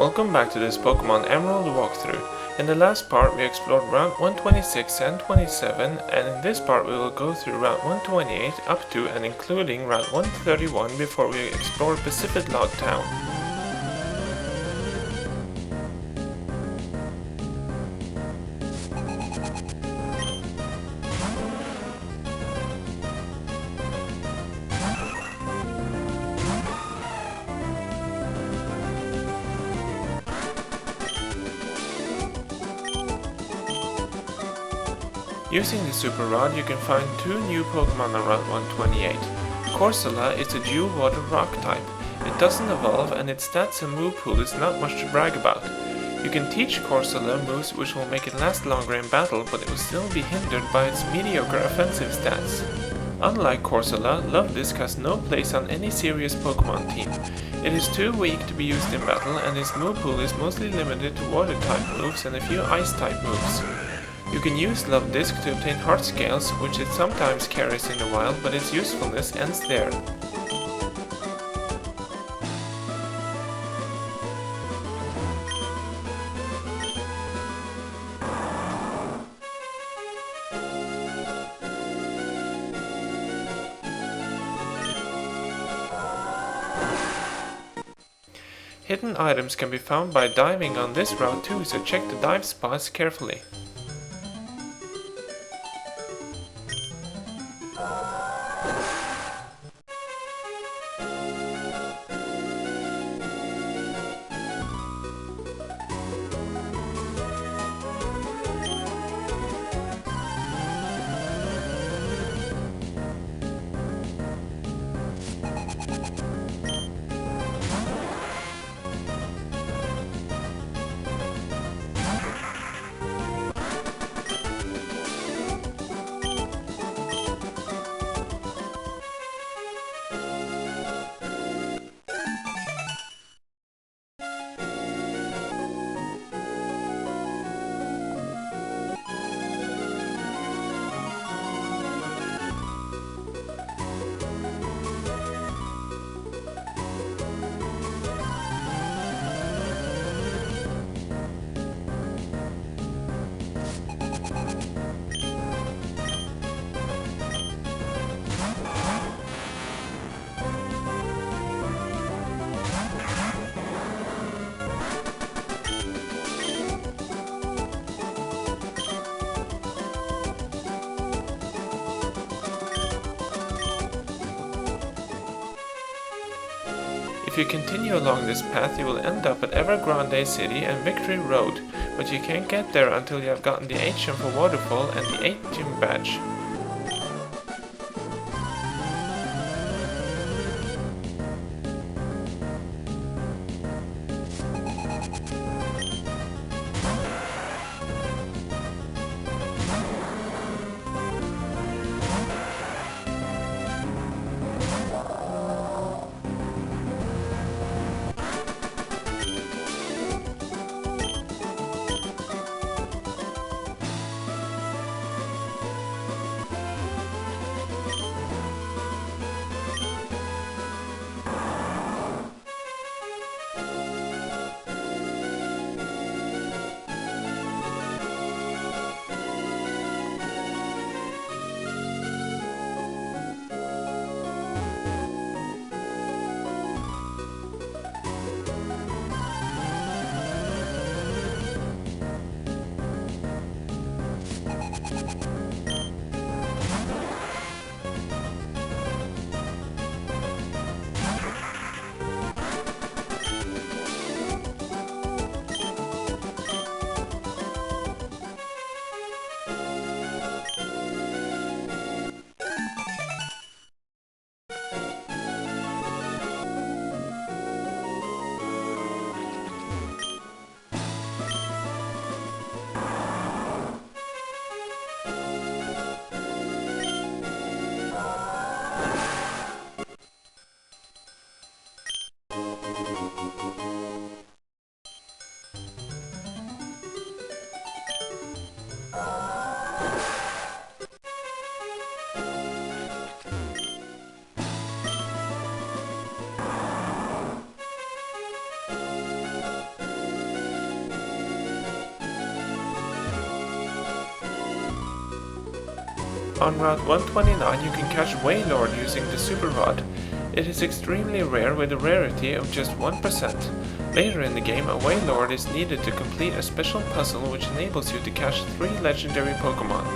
Welcome back to this Pokemon Emerald walkthrough. In the last part we explored Route 126 and 27, and in this part we will go through Route 128 up to and including Route 131 before we explore Pacifidlog Town. Using the Super Rod, you can find two new Pokemon on Route 128. Corsola is a dual water rock type. It doesn't evolve and its stats and move pool is not much to brag about. You can teach Corsola moves which will make it last longer in battle, but it will still be hindered by its mediocre offensive stats. Unlike Corsola, Luvdisc has no place on any serious Pokemon team. It is too weak to be used in battle and its move pool is mostly limited to water type moves and a few ice type moves. You can use Luvdisc to obtain heart scales, which it sometimes carries in the wild, but its usefulness ends there. Hidden items can be found by diving on this route too, so check the dive spots carefully. If you continue along this path, you will end up at Evergrande City and Victory Road, but you can't get there until you have gotten the 8 gem for Waterfall and the 8 gym badge. On Route 129 you can catch Wailord using the Super Rod. It is extremely rare with a rarity of just 1%. Later in the game, a Wailord is needed to complete a special puzzle which enables you to catch 3 legendary Pokémon.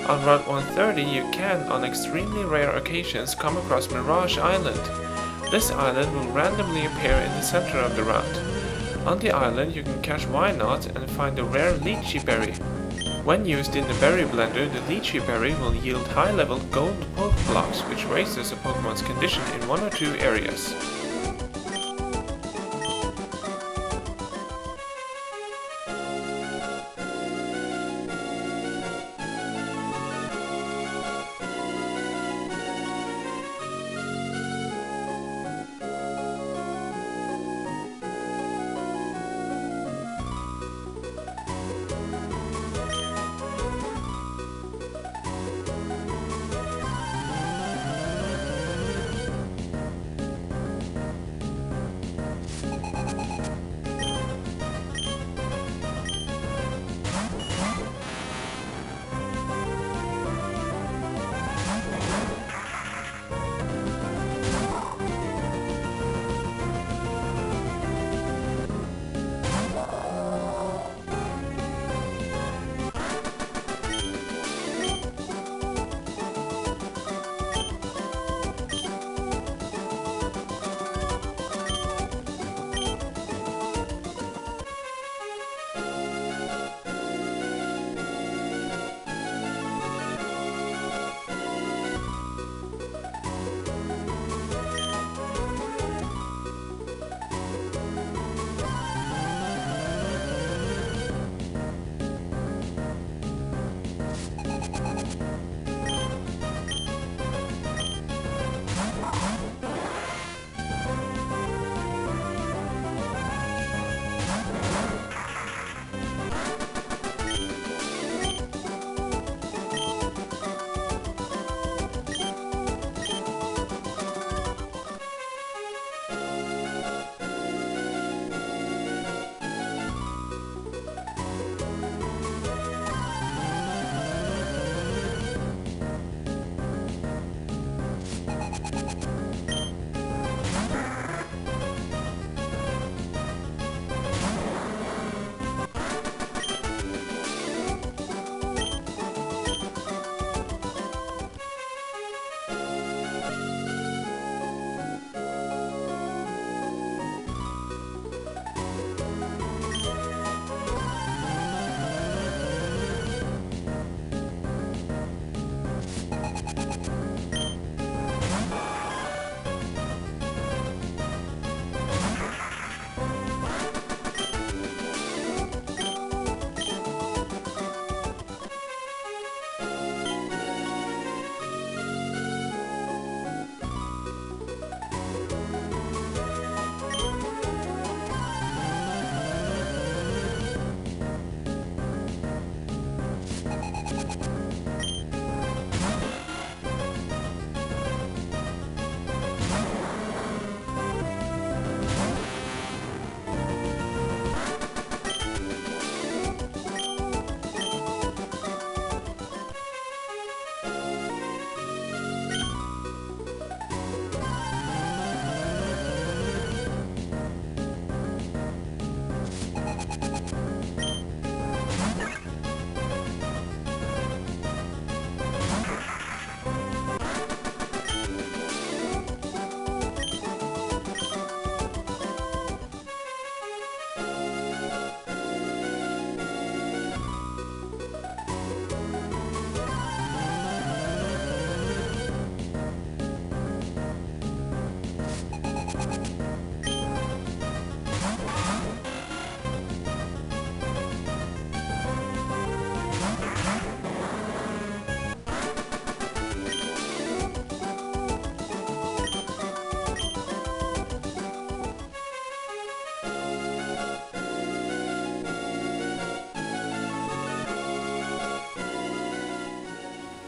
On Route 130 you can, on extremely rare occasions, come across Mirage Island. This island will randomly appear in the center of the route. On the island you can catch Wailord and find a rare Lychee berry. When used in the berry blender, the Lychee berry will yield high-level gold Pokeblocks, which raises a Pokemon's condition in 1 or 2 areas.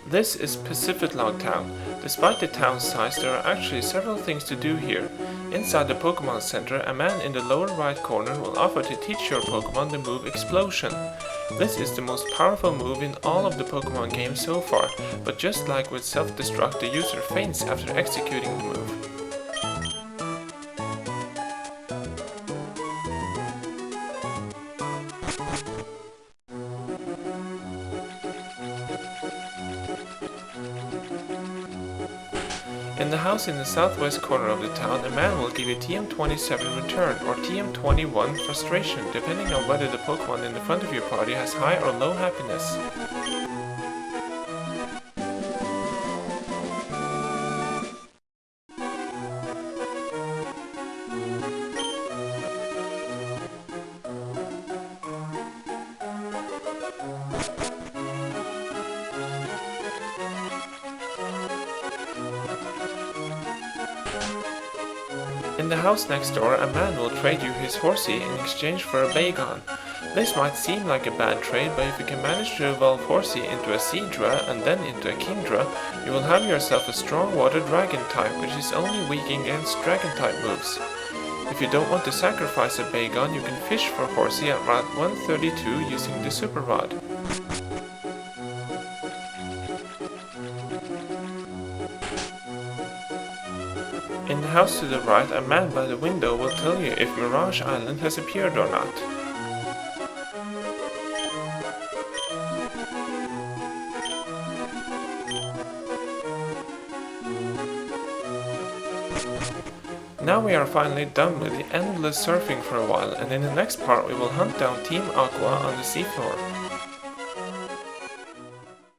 This is Pacifidlog Town. Despite the town's size, there are actually several things to do here. Inside the Pokémon Center, a man in the lower right corner will offer to teach your Pokémon the move Explosion. This is the most powerful move in all of the Pokémon games so far, but just like with Self-Destruct, the user faints after executing the move. In the house in the southwest corner of the town, a man will give you TM27 Return or TM21 Frustration, depending on whether the Pokémon in the front of your party has high or low happiness. In the house next door, a man will trade you his Horsea in exchange for a Bagon. This might seem like a bad trade, but if you can manage to evolve Horsea into a Seadra and then into a Kingdra, you will have yourself a strong water dragon type, which is only weak against dragon type moves. If you don't want to sacrifice a Bagon, you can fish for Horsea at Route 132 using the Super Rod. In the house to the right, a man by the window will tell you if Mirage Island has appeared or not. Now we are finally done with the endless surfing for a while, and in the next part we will hunt down Team Aqua on the seafloor.